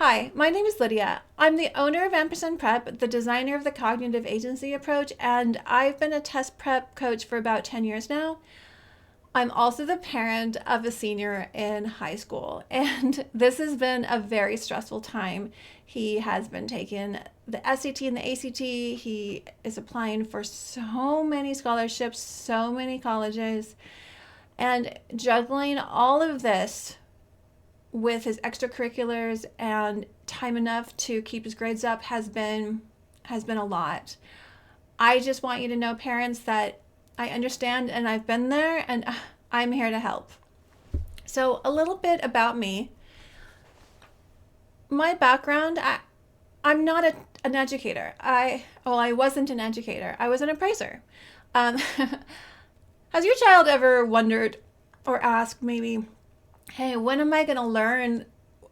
Hi, my name is Lydia. I'm the owner of Ampersand Prep, the designer of the cognitive agency approach, and I've been a test prep coach for about 10 years now. I'm also the parent of a senior in high school, and this has been a very stressful time. He has been taking the SAT and the ACT. He is applying for so many scholarships, so many colleges, and juggling all of this with his extracurriculars and time enough to keep his grades up has been a lot. I just want you to know, parents, that I understand and I've been there, and I'm here to help. So a little bit about me. My background, I'm not an educator. I wasn't an educator. I was an appraiser. Um, has your child ever wondered or asked maybe, hey, when am I going to learn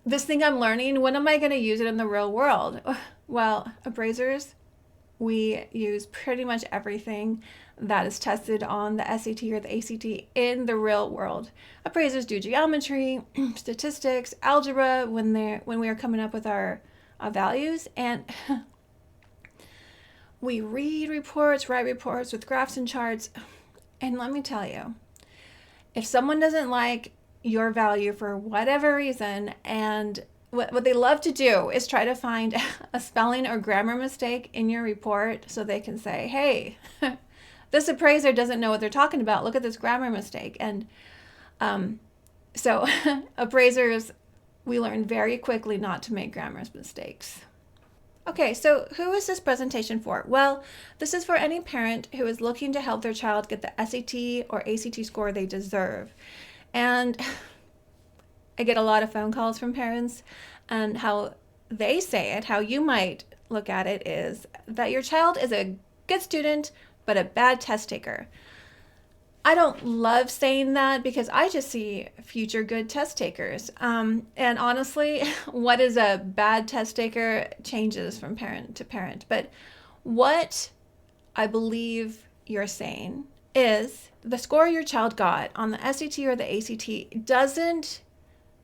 this thing I'm learning? When am I going to use it in the real world? Well, appraisers, we use pretty much everything that is tested on the SAT or the ACT in the real world. Appraisers do geometry, statistics, algebra when we are coming up with our values, and we read reports, write reports with graphs and charts. And let me tell you, if someone doesn't like your value for whatever reason, and what they love to do is try to find a spelling or grammar mistake in your report so they can say, hey, this appraiser doesn't know what they're talking about. Look at this grammar mistake. And so appraisers, we learn very quickly not to make grammar mistakes. Okay, so who is this presentation for? Well, this is for any parent who is looking to help their child get the SAT or ACT score they deserve. And I get a lot of phone calls from parents, and how they say it, how you might look at it, is that your child is a good student but a bad test taker. I don't love saying that because I just see future good test takers. And honestly, what is a bad test taker changes from parent to parent. But what I believe you're saying is the score your child got on the SAT or the ACT doesn't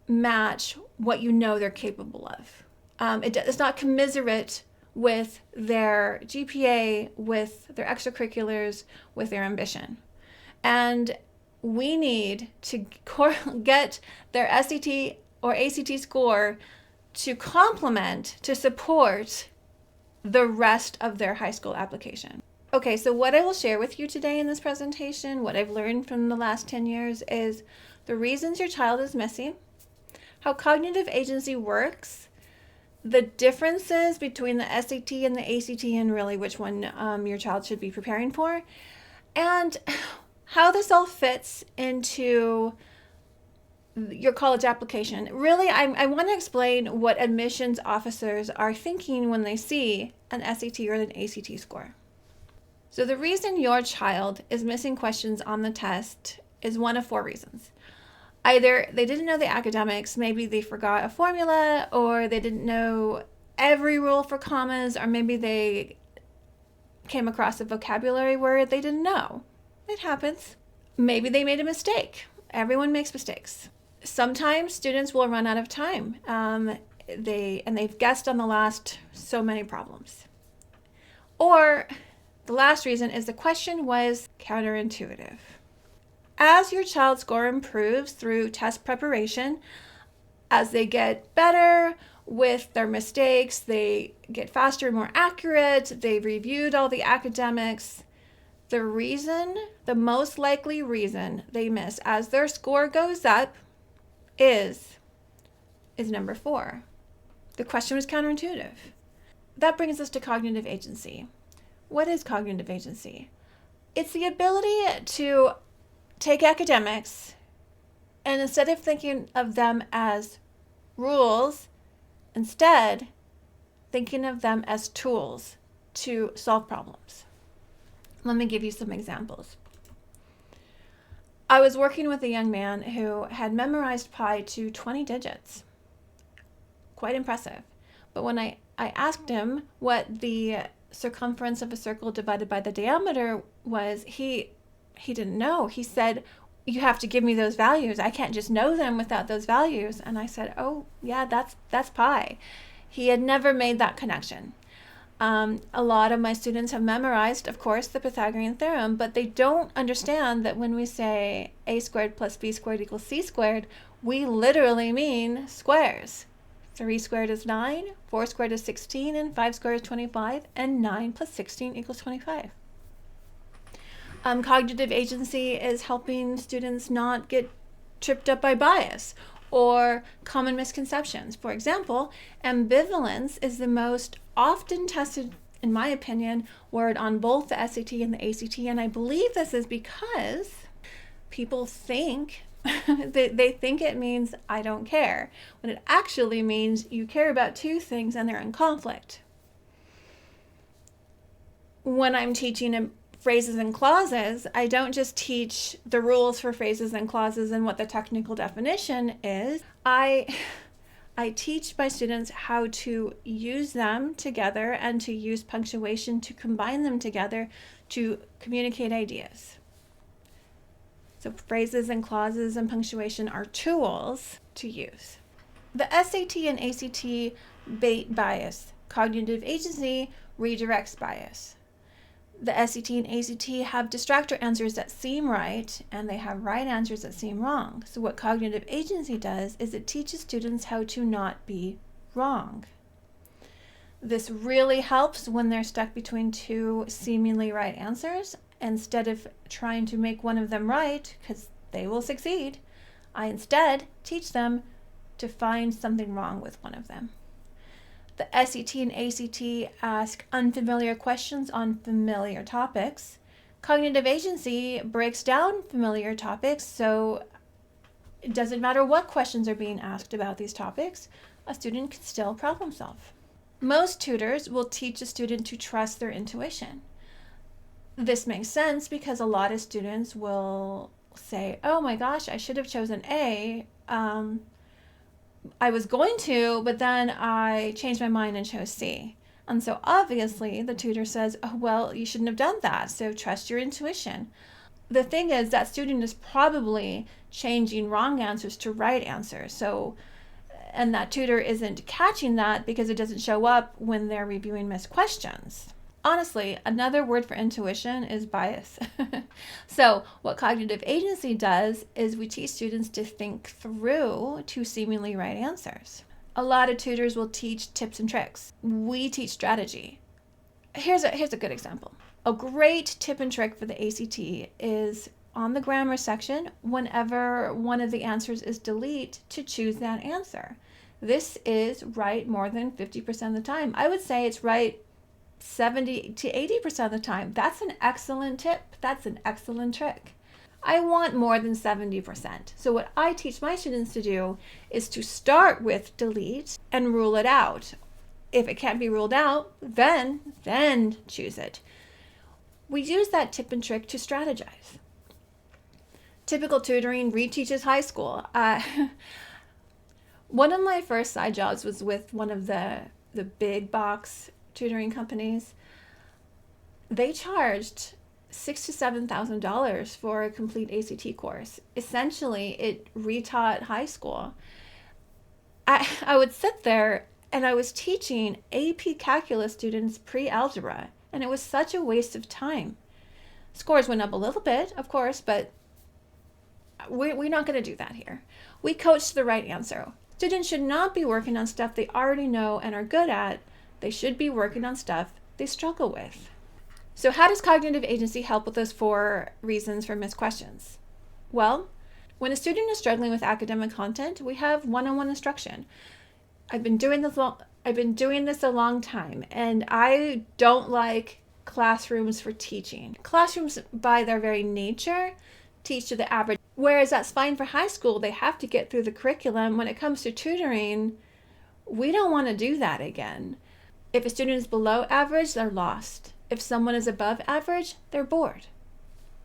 match what you know they're capable of. It's not commensurate with their GPA, with their extracurriculars, with their ambition. And we need to get their SAT or ACT score to complement, to support the rest of their high school application. Okay, so what I will share with you today in this presentation, what I've learned from the last 10 years, is the reasons your child is missing, how cognitive agency works, the differences between the SAT and the ACT, and really which one your child should be preparing for, and how this all fits into your college application. Really, I want to explain what admissions officers are thinking when they see an SAT or an ACT score. So the reason your child is missing questions on the test is one of four reasons. Either they didn't know the academics, maybe they forgot a formula, or they didn't know every rule for commas, or maybe they came across a vocabulary word they didn't know. It happens. Maybe they made a mistake. Everyone makes mistakes. Sometimes students will run out of time. They've guessed on the last so many problems. Or the last reason is the question was counterintuitive. As your child's score improves through test preparation, as they get better with their mistakes, they get faster and more accurate, they've reviewed all the academics, the most likely reason they miss as their score goes up is number 4. The question was counterintuitive. That brings us to cognitive agency. What is cognitive agency? It's the ability to take academics and instead of thinking of them as rules, instead thinking of them as tools to solve problems. Let me give you some examples. I was working with a young man who had memorized pi to 20 digits. Quite impressive. But when I asked him what the circumference of a circle divided by the diameter was, he didn't know. He said, you have to give me those values. I can't just know them without those values. And I said, oh, yeah, that's pi. He had never made that connection. A lot of my students have memorized, of course, the Pythagorean theorem, but they don't understand that when we say a squared plus b squared equals c squared, we literally mean squares. 3 squared is 9, 4 squared is 16, and 5 squared is 25, and 9 plus 16 equals 25. Cognitive agency is helping students not get tripped up by bias or common misconceptions. For example, ambivalence is the most often tested, in my opinion, word on both the SAT and the ACT, and I believe this is because people think they think it means I don't care, when it actually means you care about two things and they're in conflict. When I'm teaching phrases and clauses, I don't just teach the rules for phrases and clauses and what the technical definition is. I teach my students how to use them together and to use punctuation to combine them together to communicate ideas. So phrases and clauses and punctuation are tools to use. The SAT and ACT bait bias. Cognitive agency redirects bias. The SAT and ACT have distractor answers that seem right, and they have right answers that seem wrong. So what cognitive agency does is it teaches students how to not be wrong. This really helps when they're stuck between two seemingly right answers. Instead of trying to make one of them right, because they will succeed, I instead teach them to find something wrong with one of them. The SAT and ACT ask unfamiliar questions on familiar topics. Cognitive agency breaks down familiar topics, so it doesn't matter what questions are being asked about these topics, a student can still problem solve. Most tutors will teach a student to trust their intuition. This makes sense because a lot of students will say, oh my gosh, I should have chosen A. I was going to, but then I changed my mind and chose C. And so obviously the tutor says, oh, well, you shouldn't have done that, so trust your intuition. The thing is that student is probably changing wrong answers to right answers. And that tutor isn't catching that because it doesn't show up when they're reviewing missed questions. Honestly, another word for intuition is bias. So what cognitive agency does is we teach students to think through two seemingly right answers. A lot of tutors will teach tips and tricks. We teach strategy. Here's a good example. A great tip and trick for the ACT is on the grammar section, whenever one of the answers is delete, to choose that answer. This is right more than 50% of the time. I would say it's right 70 to 80% of the time. That's an excellent tip. That's an excellent trick. I want more than 70%. So what I teach my students to do is to start with delete and rule it out. If it can't be ruled out, then choose it. We use that tip and trick to strategize. Typical tutoring reteaches high school. One of my first side jobs was with one of the big box tutoring companies. They charged $6,000 to $7,000 for a complete ACT course. Essentially, it retaught high school. I would sit there and I was teaching AP Calculus students pre-algebra, and it was such a waste of time. Scores went up a little bit, of course, but we're not going to do that here. We coach to the right answer. Students should not be working on stuff they already know and are good at. They should be working on stuff they struggle with. So how does cognitive agency help with those 4 reasons for missed questions? Well, when a student is struggling with academic content, we have one-on-one instruction. I've been doing this a long time, and I don't like classrooms for teaching. Classrooms, by their very nature, teach to the average. Whereas that's fine for high school, they have to get through the curriculum. When it comes to tutoring, we don't want to do that again. If a student is below average, they're lost. If someone is above average, they're bored.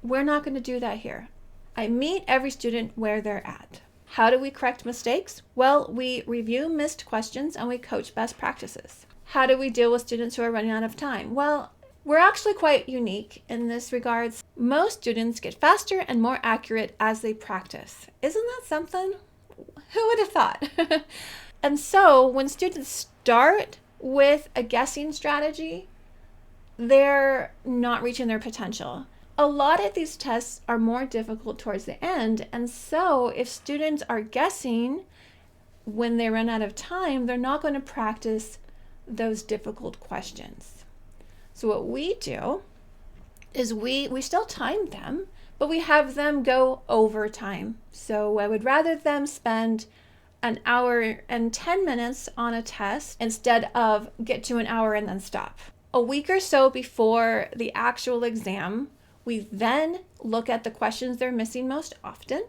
We're not going to do that here. I meet every student where they're at. How do we correct mistakes? Well, we review missed questions and we coach best practices. How do we deal with students who are running out of time? Well, We're actually quite unique in this regards. Most students get faster and more accurate as they practice. Isn't that something? Who would have thought? And so when students start with a guessing strategy, they're not reaching their potential. A lot of these tests are more difficult towards the end, and so if students are guessing when they run out of time, they're not going to practice those difficult questions. So what we do is we still time them, but we have them go over time. So I would rather them spend an hour and 10 minutes on a test instead of get to an hour and then stop. A week or so before the actual exam, we then look at the questions they're missing most often,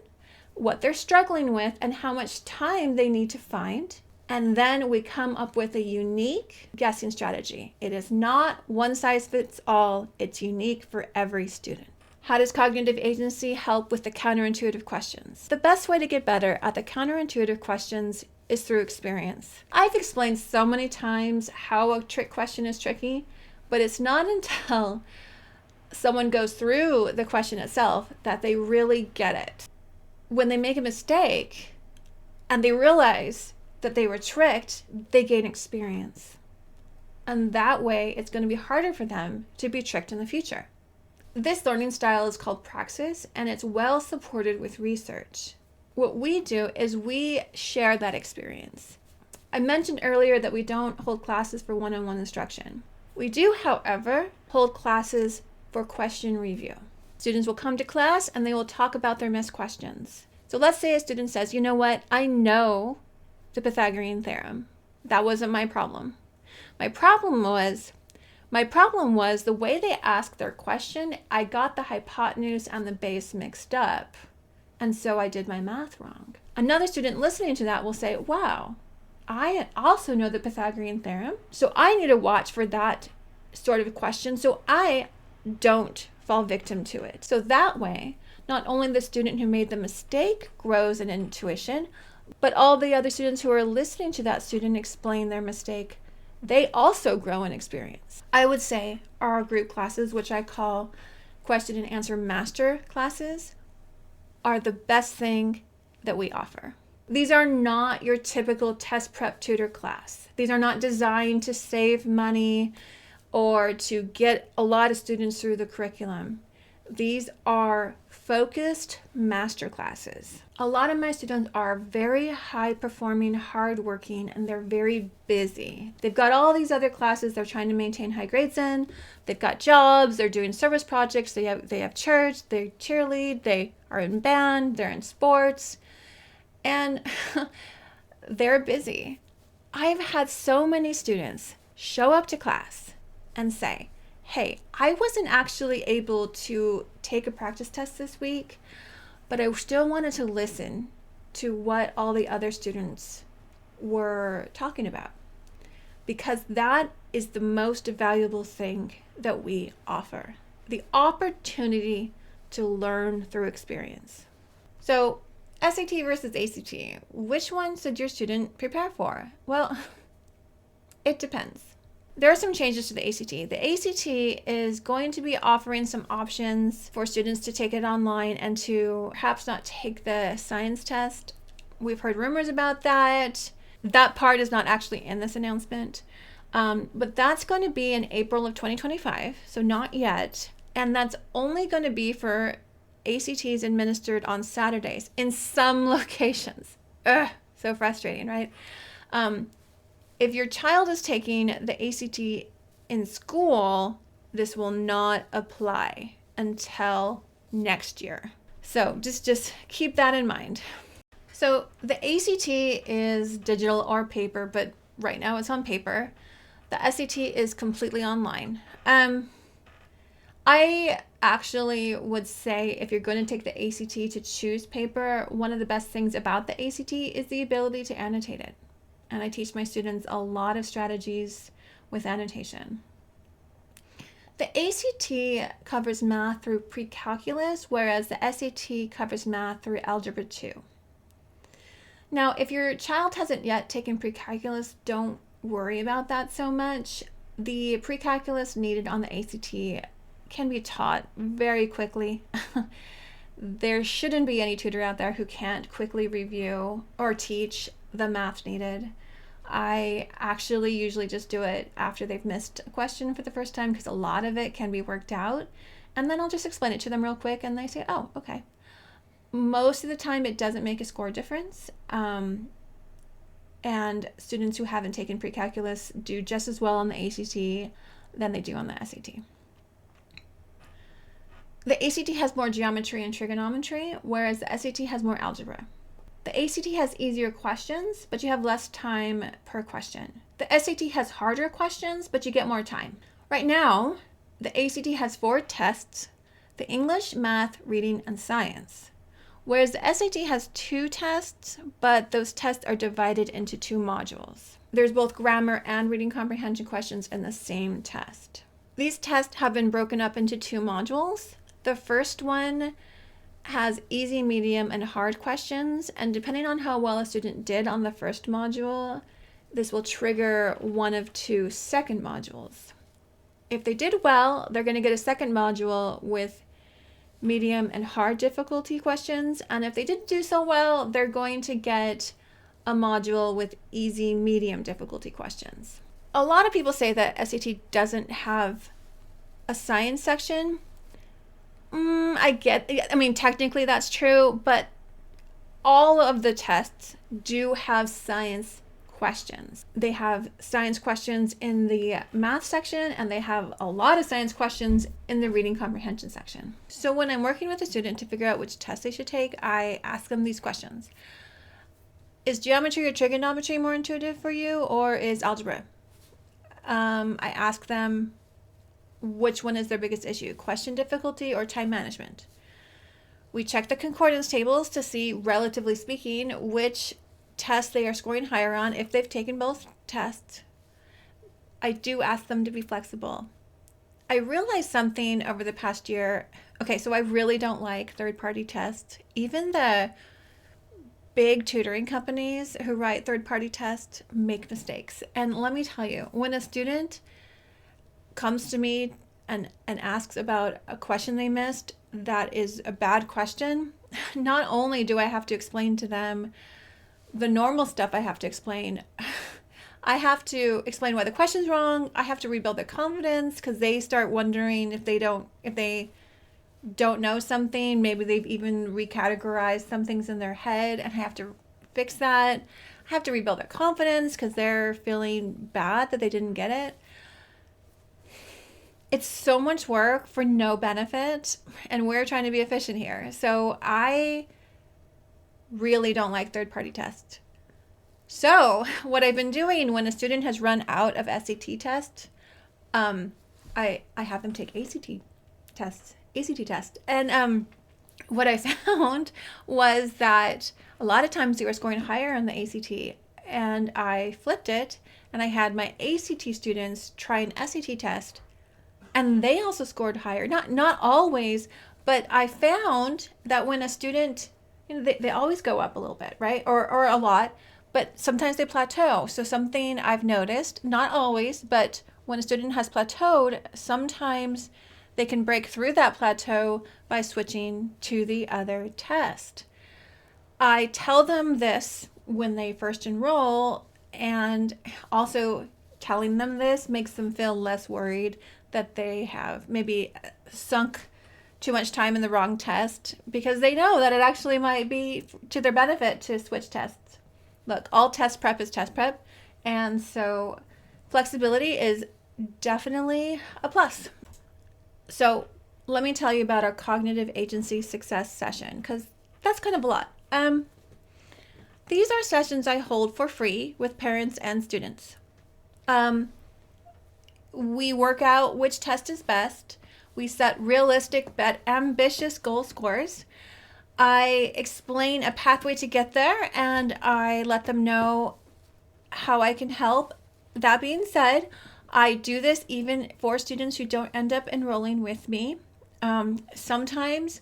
what they're struggling with, and how much time they need to find. And then we come up with a unique guessing strategy. It is not one size fits all. It's unique for every student. How does cognitive agency help with the counterintuitive questions? The best way to get better at the counterintuitive questions is through experience. I've explained so many times how a trick question is tricky, but it's not until someone goes through the question itself that they really get it. When they make a mistake and they realize that they were tricked, they gain experience. And that way, it's going to be harder for them to be tricked in the future. This learning style is called praxis, and it's well supported with research. What we do is we share that experience. I mentioned earlier that we don't hold classes for one-on-one instruction. We do, however, hold classes for question review. Students will come to class and they will talk about their missed questions. So let's say a student says, you know what, I know the Pythagorean theorem. That wasn't my problem. My problem was the way they asked their question, I got the hypotenuse and the base mixed up. And so I did my math wrong. Another student listening to that will say, wow, I also know the Pythagorean theorem, so I need to watch for that sort of question so I don't fall victim to it. So that way, not only the student who made the mistake grows in intuition, but all the other students who are listening to that student explain their mistake, they also grow in experience. I would say our group classes, which I call question and answer master classes, are the best thing that we offer. These are not your typical test prep tutor class. These are not designed to save money or to get a lot of students through the curriculum. These are focused master classes. A lot of my students are very high performing, hardworking, and they're very busy. They've got all these other classes they're trying to maintain high grades in. They've got jobs, they're doing service projects, they have church, they cheerlead, they are in band, they're in sports, and they're busy. I've had so many students show up to class and say, hey, I wasn't actually able to take a practice test this week, but I still wanted to listen to what all the other students were talking about, because that is the most valuable thing that we offer, the opportunity to learn through experience. So SAT versus ACT, which one should your student prepare for? Well, it depends. There are some changes to the ACT. The ACT is going to be offering some options for students to take it online and to perhaps not take the science test. We've heard rumors about that. That part is not actually in this announcement. But that's going to be in April of 2025, so not yet. And that's only going to be for ACTs administered on Saturdays in some locations. Ugh, so frustrating, right? If your child is taking the ACT in school, this will not apply until next year. So just keep that in mind. So the ACT is digital or paper, but right now it's on paper. The SAT is completely online. I actually would say if you're going to take the ACT to choose paper, one of the best things about the ACT is the ability to annotate it. And I teach my students a lot of strategies with annotation. The ACT covers math through pre-calculus, whereas the SAT covers math through algebra 2. Now, if your child hasn't yet taken pre-calculus, don't worry about that so much. the pre-calculus needed on the ACT can be taught very quickly. There shouldn't be any tutor out there who can't quickly review or teach the math needed. I actually usually just do it after they've missed a question for the first time, because a lot of it can be worked out. And then I'll just explain it to them real quick and they say, oh, okay. Most of the time it doesn't make a score difference. And students who haven't taken pre-calculus do just as well on the ACT than they do on the SAT. The ACT has more geometry and trigonometry, whereas the SAT has more algebra. The ACT has easier questions, but you have less time per question. The SAT has harder questions, but you get more time. Right now, the ACT has 4 tests: the English, math, reading, and science. Whereas the SAT has 2 tests, but those tests are divided into 2 modules. There's both grammar and reading comprehension questions in the same test. These tests have been broken up into 2 modules. The first one has easy, medium, and hard questions, and depending on how well a student did on the first module, this will trigger one of 2 second modules. If they did well, they're going to get a second module with medium and hard difficulty questions, and if they didn't do so well, they're going to get a module with easy, medium difficulty questions. A lot of people say that SAT doesn't have a science section. Technically that's true, but all of the tests do have science questions. They have science questions in the math section, and they have a lot of science questions in the reading comprehension section. So when I'm working with a student to figure out which test they should take, I ask them these questions. Is geometry or trigonometry more intuitive for you, or is algebra? I ask them which one is their biggest issue, question difficulty or time management. We check the concordance tables to see, relatively speaking, which test they are scoring higher on if they've taken both tests. I do ask them to be flexible. I realized something over the past year. Okay, so I really don't like third-party tests. Even the big tutoring companies who write third-party tests make mistakes. And let me tell you, when a student comes to me and asks about a question they missed that is a bad question, not only do I have to explain to them the normal stuff I have to explain, I have to explain why the question's wrong. I have to rebuild their confidence, because they start wondering if they don't know something. Maybe they've even recategorized some things in their head, and I have to fix that. I have to rebuild their confidence because they're feeling bad that they didn't get it. It's so much work for no benefit, and we're trying to be efficient here. So I really don't like third-party tests. So what I've been doing when a student has run out of SAT tests, I have them take ACT tests. And what I found was that a lot of times they were scoring higher on the ACT, and I flipped it, and I had my ACT students try an SAT test, and they also scored higher. Not always, but I found that when a student, they always go up a little bit, right? Or a lot, but sometimes they plateau. So something I've noticed, not always, but when a student has plateaued, sometimes they can break through that plateau by switching to the other test. I tell them this when they first enroll, and also telling them this makes them feel less worried that they have maybe sunk too much time in the wrong test, because they know that it actually might be to their benefit to switch tests. Look, all test prep is test prep, and so flexibility is definitely a plus. So let me tell you about our cognitive agency success session, because that's kind of a lot. These are sessions I hold for free with parents and students. We work out which test is best. We set realistic but ambitious goal scores. I explain a pathway to get there, and I let them know how I can help. That being said, I do this even for students who don't end up enrolling with me. Sometimes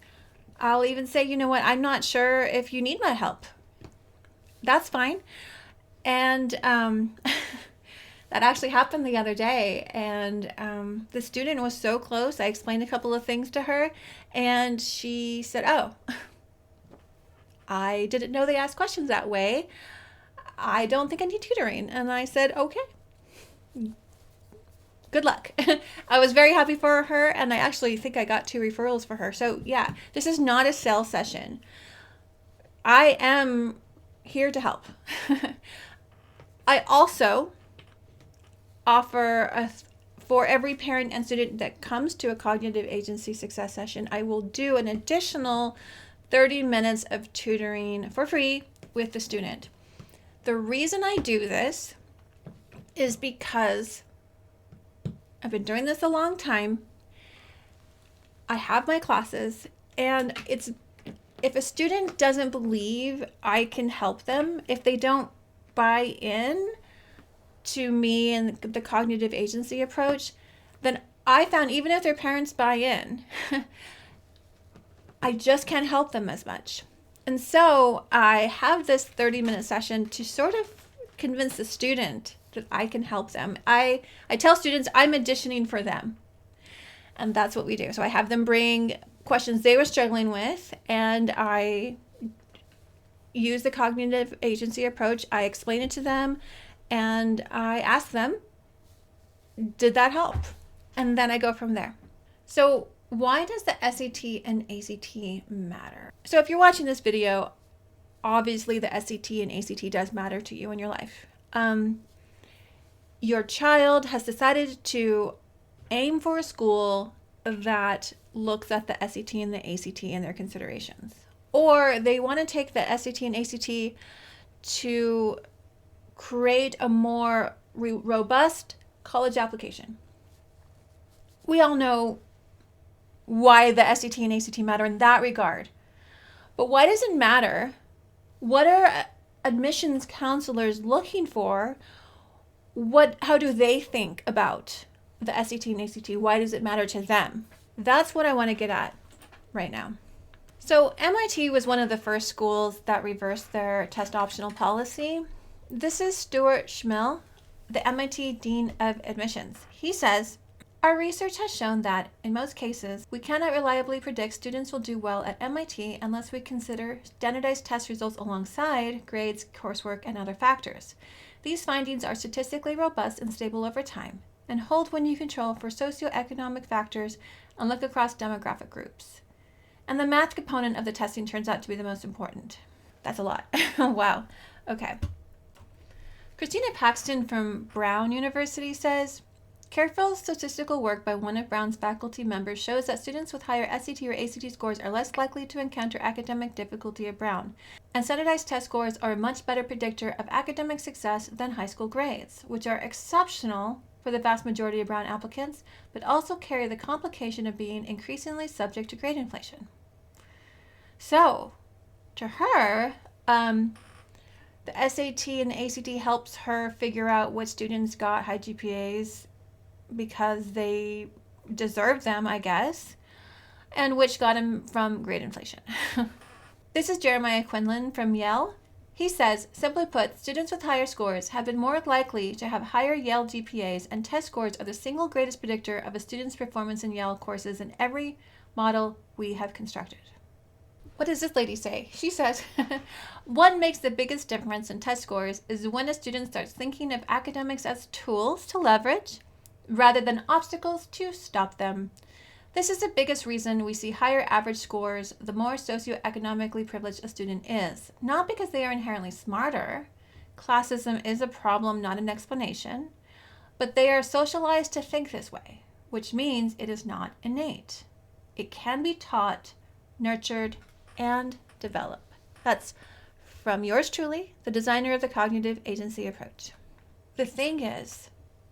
I'll even say, you know what, I'm not sure if you need my help. That's fine. And That actually happened the other day, and the student was so close. I explained a couple of things to her, and she said, "Oh, I didn't know they asked questions that way. I don't think I need tutoring." And I said, "Okay, good luck." I was very happy for her, and I actually think I got 2 referrals for her. So yeah, this is not a sales session. I am here to help. I also offer for every parent and student that comes to a cognitive agency success session, I will do an additional 30 minutes of tutoring for free with the student. The reason I do this is because I've been doing this a long time. I have my classes, and if a student doesn't believe I can help them, if they don't buy in to me and the cognitive agency approach, then I found even if their parents buy in, I just can't help them as much. And so I have this 30-minute session to sort of convince the student that I can help them. I tell students I'm auditioning for them. And that's what we do. So I have them bring questions they were struggling with, and I use the cognitive agency approach. I explain it to them, and I ask them, did that help? And then I go from there. So why does the SAT and ACT matter? So if you're watching this video, obviously the SAT and ACT does matter to you in your life. Your child has decided to aim for a school that looks at the SAT and the ACT in their considerations. Or they want to take the SAT and ACT to create a more robust college application. We all know why the SAT and ACT matter in that regard. But why does it matter? What are admissions counselors looking for? How do they think about the SAT and ACT? Why does it matter to them? That's what I want to get at right now. So MIT was one of the first schools that reversed their test optional policy. This is Stuart Schmill, the MIT Dean of Admissions. He says, "Our research has shown that, in most cases, we cannot reliably predict students will do well at MIT unless we consider standardized test results alongside grades, coursework, and other factors. These findings are statistically robust and stable over time, and hold when you control for socioeconomic factors and look across demographic groups. And the math component of the testing turns out to be the most important." That's a lot. Wow. Okay. Christina Paxton from Brown University says, "Careful statistical work by one of Brown's faculty members shows that students with higher SAT or ACT scores are less likely to encounter academic difficulty at Brown, and standardized test scores are a much better predictor of academic success than high school grades, which are exceptional for the vast majority of Brown applicants, but also carry the complication of being increasingly subject to grade inflation." So, to her, the SAT and ACT helps her figure out what students got high GPAs because they deserve them, I guess, and which got them from grade inflation. This is Jeremiah Quinlan from Yale. He says, "Simply put, students with higher scores have been more likely to have higher Yale GPAs, and test scores are the single greatest predictor of a student's performance in Yale courses in every model we have constructed." What does this lady say? She says, "What makes the biggest difference in test scores is when a student starts thinking of academics as tools to leverage rather than obstacles to stop them. This is the biggest reason we see higher average scores the more socioeconomically privileged a student is, not because they are inherently smarter. Classism is a problem, not an explanation, but they are socialized to think this way, which means it is not innate. It can be taught, nurtured, and develop." That's from yours truly, the designer of the cognitive agency approach. The thing is,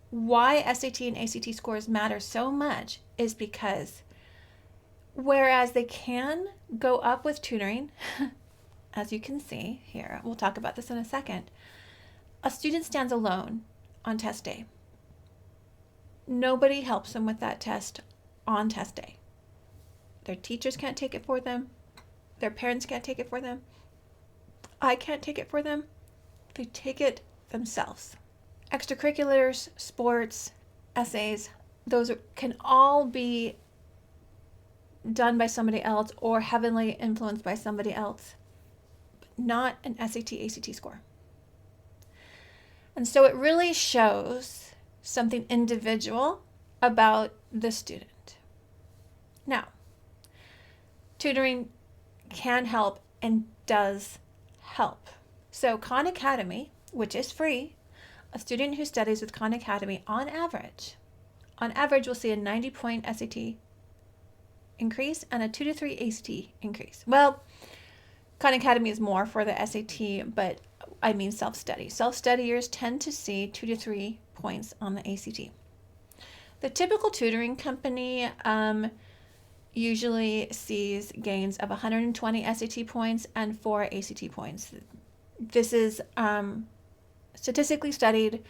why SAT and ACT scores matter so much is because whereas they can go up with tutoring, as you can see here, we'll talk about this in a second, a student stands alone on test day. Nobody helps them with that test on test day. Their teachers can't take it for them. Their parents can't take it for them. I can't take it for them. They take it themselves. extracurriculars, sports, essays, those can all be done by somebody else or heavily influenced by somebody else, but not an SAT, ACT score. And so it really shows something individual about the student. Now, tutoring can help and does help. So Khan Academy, which is free, a student who studies with Khan Academy on average will see a 90-point SAT increase and a 2 to 3 ACT increase. Well, Khan Academy is more for the SAT, but I mean self-study. Self-studiers tend to see 2 to 3 points on the ACT. The typical tutoring company usually sees gains of 120 SAT points and 4 ACT points. This is statistically studied.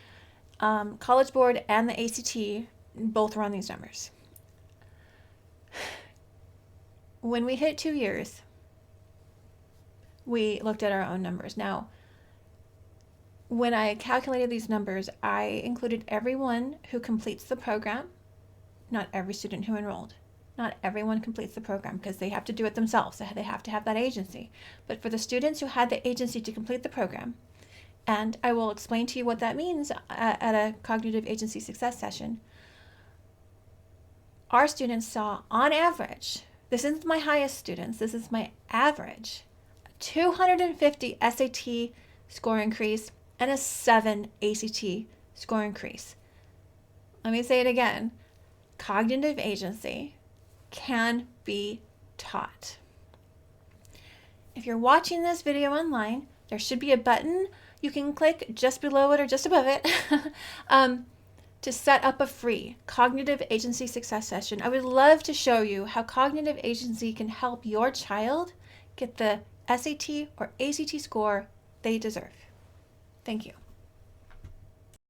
College Board and the ACT both run these numbers. When we hit 2 years, we looked at our own numbers. Now, when I calculated these numbers, I included everyone who completes the program, not every student who enrolled. Not everyone completes the program because they have to do it themselves. They have to have that agency. But for the students who had the agency to complete the program, and I will explain to you what that means at a cognitive agency success session, our students saw, on average, this isn't my highest students, this is my average, a 250 SAT score increase and a 7 ACT score increase. Let me say it again. Cognitive agency can be taught. If you're watching this video online, there should be a button you can click just below it or just above it to set up a free cognitive agency success session. I would love to show you how cognitive agency can help your child get the SAT or ACT score they deserve. Thank you.